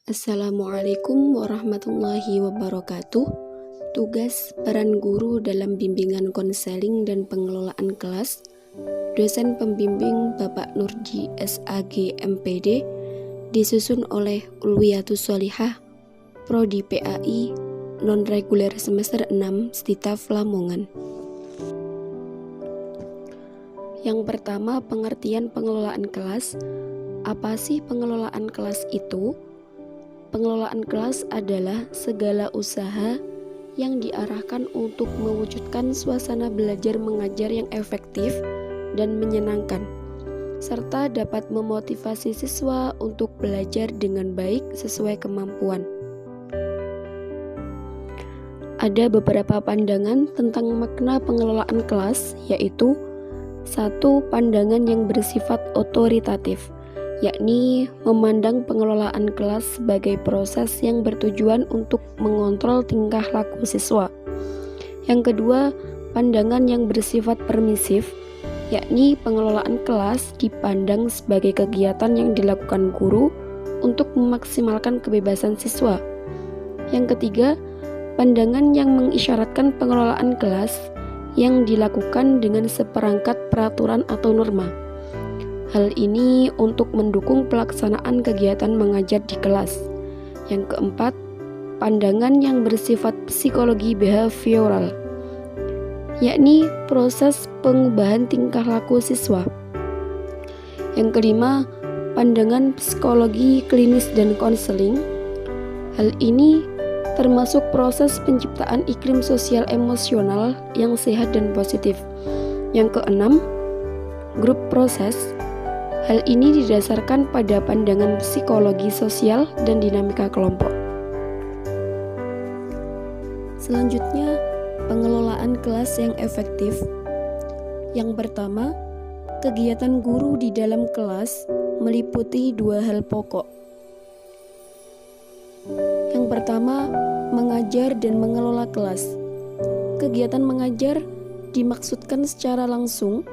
Assalamualaikum warahmatullahi wabarakatuh. Tugas peran guru dalam bimbingan konseling dan pengelolaan kelas. Dosen pembimbing Bapak Nurji SAG MPD, disusun oleh Ulwiyatus Sholihah, Prodi PAI, non-reguler semester 6, Stitaf Lamongan. Yang pertama, pengertian pengelolaan kelas. Apa sih pengelolaan kelas itu? Pengelolaan kelas adalah segala usaha yang diarahkan untuk mewujudkan suasana belajar mengajar yang efektif dan menyenangkan, serta dapat memotivasi siswa untuk belajar dengan baik sesuai kemampuan. Ada beberapa pandangan tentang makna pengelolaan kelas, yaitu: 1. Pandangan yang bersifat otoritatif, yakni memandang pengelolaan kelas sebagai proses yang bertujuan untuk mengontrol tingkah laku siswa. Yang kedua, pandangan yang bersifat permisif, yakni pengelolaan kelas dipandang sebagai kegiatan yang dilakukan guru untuk memaksimalkan kebebasan siswa. Yang ketiga, pandangan yang mengisyaratkan pengelolaan kelas yang dilakukan dengan seperangkat peraturan atau norma. Hal ini untuk mendukung pelaksanaan kegiatan mengajar di kelas. Yang keempat, pandangan yang bersifat psikologi behavioral, yakni proses pengubahan tingkah laku siswa. Yang kelima, pandangan psikologi klinis dan konseling. Hal ini termasuk proses penciptaan iklim sosial emosional yang sehat dan positif. Yang keenam, grup proses. Hal ini didasarkan pada pandangan psikologi sosial dan dinamika kelompok. Selanjutnya, pengelolaan kelas yang efektif. Yang pertama, kegiatan guru di dalam kelas meliputi dua hal pokok. Yang pertama, mengajar dan mengelola kelas. Kegiatan mengajar dimaksudkan secara langsung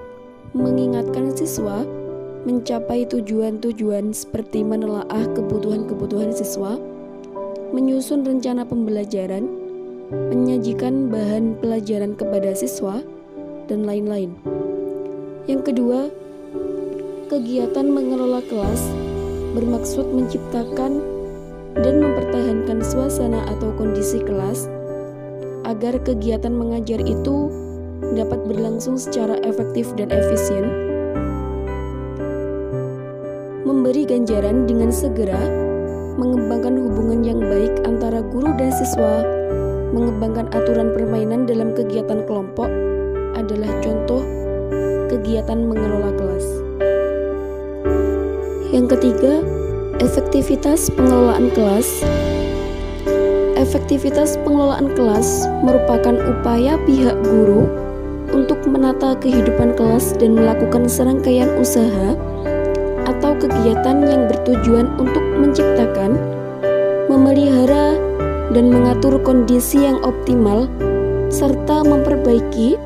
mengingatkan siswa mencapai tujuan-tujuan seperti menelaah kebutuhan-kebutuhan siswa, menyusun rencana pembelajaran, menyajikan bahan pelajaran kepada siswa, dan lain-lain. Yang kedua, kegiatan mengelola kelas bermaksud menciptakan dan mempertahankan suasana atau kondisi kelas agar kegiatan mengajar itu dapat berlangsung secara efektif dan efisien, memberi ganjaran dengan segera, mengembangkan hubungan yang baik antara guru dan siswa, mengembangkan aturan permainan dalam kegiatan kelompok adalah contoh kegiatan mengelola kelas. Yang ketiga, efektivitas pengelolaan kelas. Efektivitas pengelolaan kelas merupakan upaya pihak guru untuk menata kehidupan kelas dan melakukan serangkaian usaha atau kegiatan yang bertujuan untuk menciptakan, memelihara, dan mengatur kondisi yang optimal, serta memperbaiki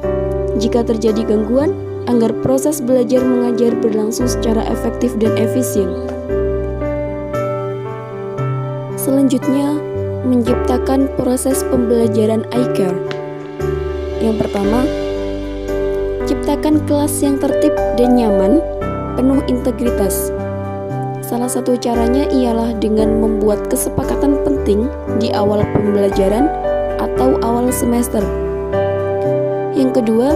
jika terjadi gangguan agar proses belajar mengajar berlangsung secara efektif dan efisien. Selanjutnya, menciptakan proses pembelajaran iCare. Yang pertama, ciptakan kelas yang tertib dan nyaman, penuh integritas. Salah satu caranya ialah dengan membuat kesepakatan penting di awal pembelajaran atau awal semester. Yang kedua,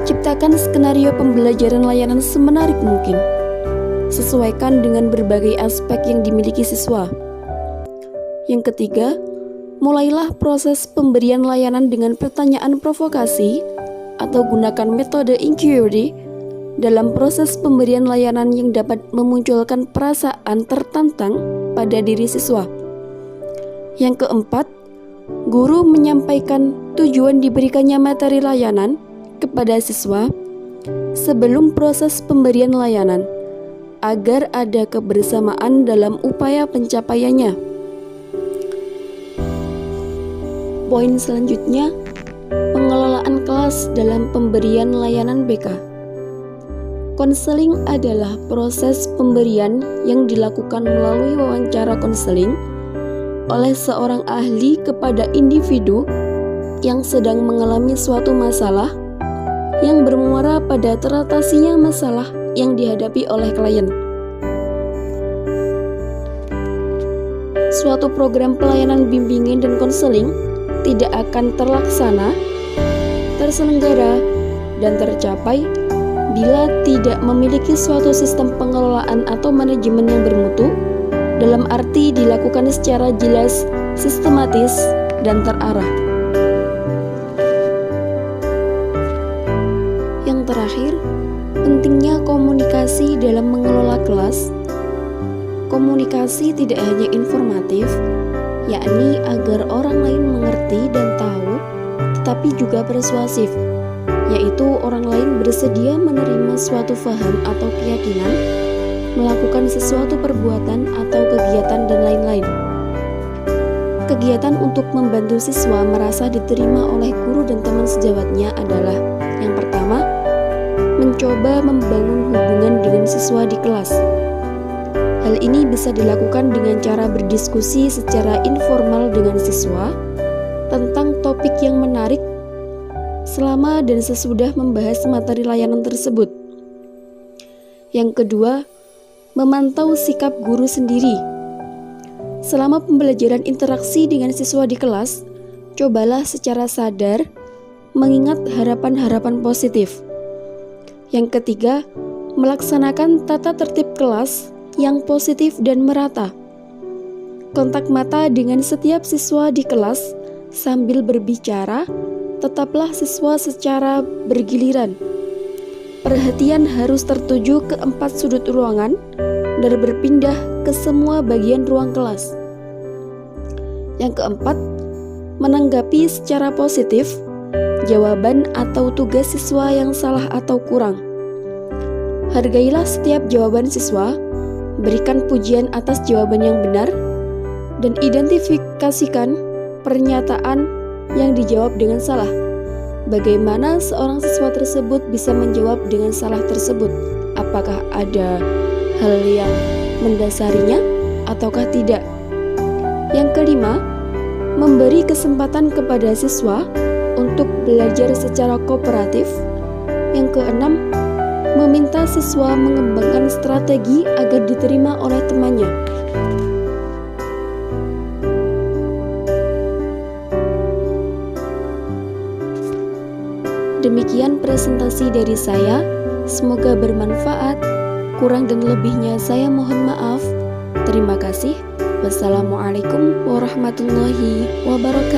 ciptakan skenario pembelajaran layanan semenarik mungkin. Sesuaikan dengan berbagai aspek yang dimiliki siswa. Yang ketiga, mulailah proses pemberian layanan dengan pertanyaan provokasi atau gunakan metode inquiry dalam proses pemberian layanan yang dapat memunculkan perasaan tertantang pada diri siswa. Yang keempat, guru menyampaikan tujuan diberikannya materi layanan kepada siswa sebelum proses pemberian layanan, agar ada kebersamaan dalam upaya pencapaiannya. Poin selanjutnya, pengelolaan kelas dalam pemberian layanan BK. Konseling adalah proses pemberian yang dilakukan melalui wawancara konseling oleh seorang ahli kepada individu yang sedang mengalami suatu masalah yang bermuara pada teratasinya masalah yang dihadapi oleh klien. Suatu program pelayanan bimbingan dan konseling tidak akan terlaksana, terselenggara, dan tercapai bila tidak memiliki suatu sistem pengelolaan atau manajemen yang bermutu, dalam arti dilakukan secara jelas, sistematis, dan terarah. Yang terakhir, pentingnya komunikasi dalam mengelola kelas. Komunikasi tidak hanya informatif, yakni agar orang lain mengerti dan tahu, tetapi juga persuasif, yaitu orang lain bersedia menerima suatu faham atau keyakinan, melakukan sesuatu perbuatan atau kegiatan dan lain-lain. Kegiatan untuk membantu siswa merasa diterima oleh guru dan teman sejawatnya adalah: yang pertama, mencoba membangun hubungan dengan siswa di kelas. Hal ini bisa dilakukan dengan cara berdiskusi secara informal dengan siswa tentang topik yang menarik selama dan sesudah membahas materi layanan tersebut. Yang kedua, memantau sikap guru sendiri. Selama pembelajaran interaksi dengan siswa di kelas, cobalah secara sadar mengingat harapan-harapan positif. Yang ketiga, melaksanakan tata tertib kelas yang positif dan merata. Kontak mata dengan setiap siswa di kelas sambil berbicara. Tetaplah siswa secara bergiliran. Perhatian harus tertuju ke 4 sudut ruangan dan berpindah ke semua bagian ruang kelas. Yang keempat, menanggapi secara positif jawaban atau tugas siswa yang salah atau kurang. Hargailah setiap jawaban siswa, berikan pujian atas jawaban yang benar, dan identifikasikan pernyataan yang dijawab dengan salah. Bagaimana seorang siswa tersebut bisa menjawab dengan salah tersebut? Apakah ada hal yang mendasarinya ataukah tidak? Yang kelima, memberi kesempatan kepada siswa untuk belajar secara kooperatif. Yang keenam, meminta siswa mengembangkan strategi agar diterima oleh temannya. Demikian presentasi dari saya, semoga bermanfaat. Kurang dan lebihnya saya mohon maaf. Terima kasih. Wassalamualaikum warahmatullahi wabarakatuh.